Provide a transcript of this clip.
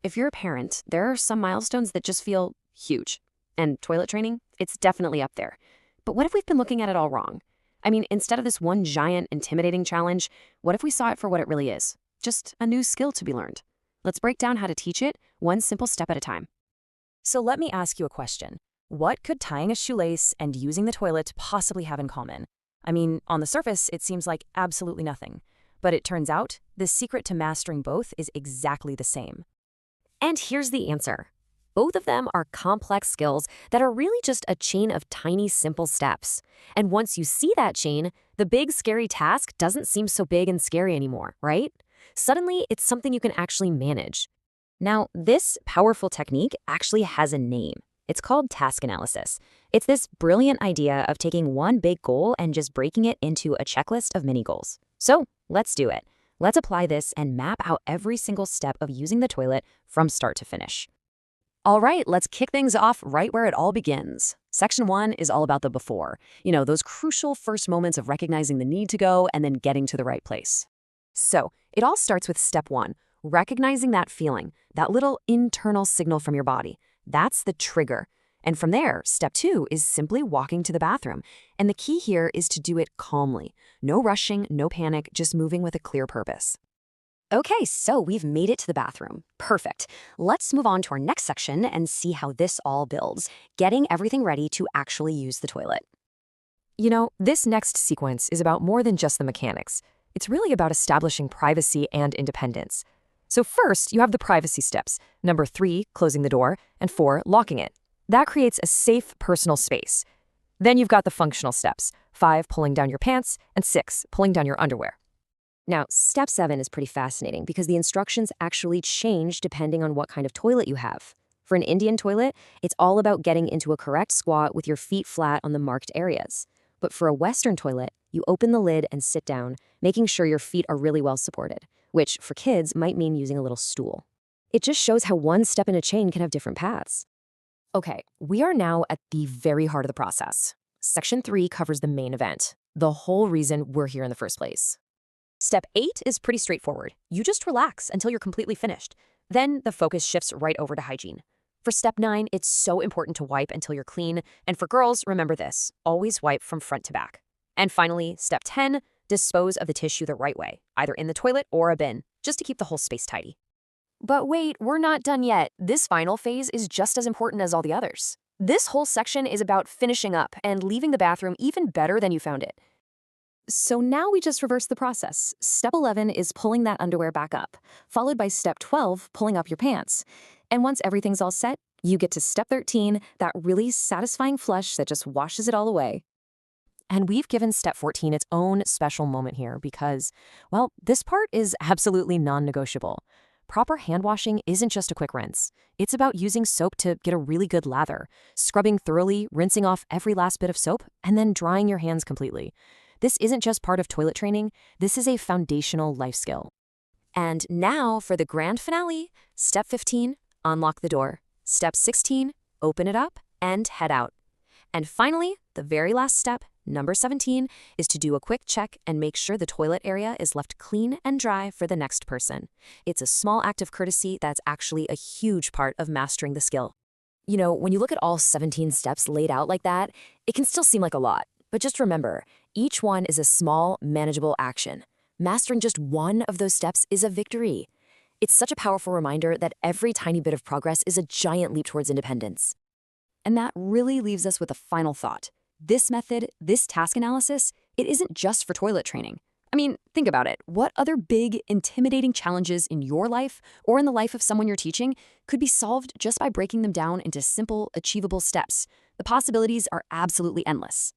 If you're a parent, there are some milestones that just feel huge. And toilet training, it's definitely up there. But what if we've been looking at it all wrong? I mean, instead of this one giant, intimidating challenge, what if we saw it for what it really is? Just a new skill to be learned. Let's break down how to teach it, one simple step at a time. So let me ask you a question. What could tying a shoelace and using the toilet possibly have in common? I mean, on the surface, it seems like absolutely nothing. But it turns out, the secret to mastering both is exactly the same. And here's the answer. Both of them are complex skills that are really just a chain of tiny, simple steps. And once you see that chain, the big, scary task doesn't seem so big and scary anymore, right? Suddenly, it's something you can actually manage. Now, this powerful technique actually has a name. It's called task analysis. It's this brilliant idea of taking one big goal and just breaking it into a checklist of mini goals. So, let's do it. Let's apply this and map out every single step of using the toilet from start to finish. All right, let's kick things off right where it all begins. Section 1 is all about the before. Those crucial first moments of recognizing the need to go and then getting to the right place. So, it all starts with step 1, recognizing that feeling, that little internal signal from your body. That's the trigger. And from there, step 2 is simply walking to the bathroom. And the key here is to do it calmly. No rushing, no panic, just moving with a clear purpose. Okay, so we've made it to the bathroom. Perfect. Let's move on to our next section and see how this all builds, getting everything ready to actually use the toilet. This next sequence is about more than just the mechanics. It's really about establishing privacy and independence. So first, you have the privacy steps. Number 3, closing the door, and 4, locking it. That creates a safe personal space. Then you've got the functional steps. 5, pulling down your pants, and 6, pulling down your underwear. Now, step 7 is pretty fascinating because the instructions actually change depending on what kind of toilet you have. For an Indian toilet, it's all about getting into a correct squat with your feet flat on the marked areas. But for a Western toilet, you open the lid and sit down, making sure your feet are really well supported, which for kids might mean using a little stool. It just shows how one step in a chain can have different paths. Okay, we are now at the very heart of the process. Section 3 covers the main event, the whole reason we're here in the first place. Step 8 is pretty straightforward. You just relax until you're completely finished. Then the focus shifts right over to hygiene. For step 9, it's so important to wipe until you're clean. And for girls, remember this, always wipe from front to back. And finally, step 10, dispose of the tissue the right way, either in the toilet or a bin, just to keep the whole space tidy. But wait, we're not done yet. This final phase is just as important as all the others. This whole section is about finishing up and leaving the bathroom even better than you found it. So now we just reverse the process. Step 11 is pulling that underwear back up, followed by step 12, pulling up your pants. And once everything's all set, you get to step 13, that really satisfying flush that just washes it all away. And we've given step 14 its own special moment here because, well, this part is absolutely non-negotiable. Proper hand washing isn't just a quick rinse. It's about using soap to get a really good lather, scrubbing thoroughly, rinsing off every last bit of soap, and then drying your hands completely. This isn't just part of toilet training, this is a foundational life skill. And now for the grand finale, step 15, unlock the door. Step 16, open it up and head out. And finally, the very last step, number 17, is to do a quick check and make sure the toilet area is left clean and dry for the next person. It's a small act of courtesy that's actually a huge part of mastering the skill. When you look at all 17 steps laid out like that, it can still seem like a lot. But just remember, each one is a small, manageable action. Mastering just one of those steps is a victory. It's such a powerful reminder that every tiny bit of progress is a giant leap towards independence. And that really leaves us with a final thought. This method, this task analysis, it isn't just for toilet training. I mean, think about it. What other big, intimidating challenges in your life or in the life of someone you're teaching could be solved just by breaking them down into simple, achievable steps? The possibilities are absolutely endless.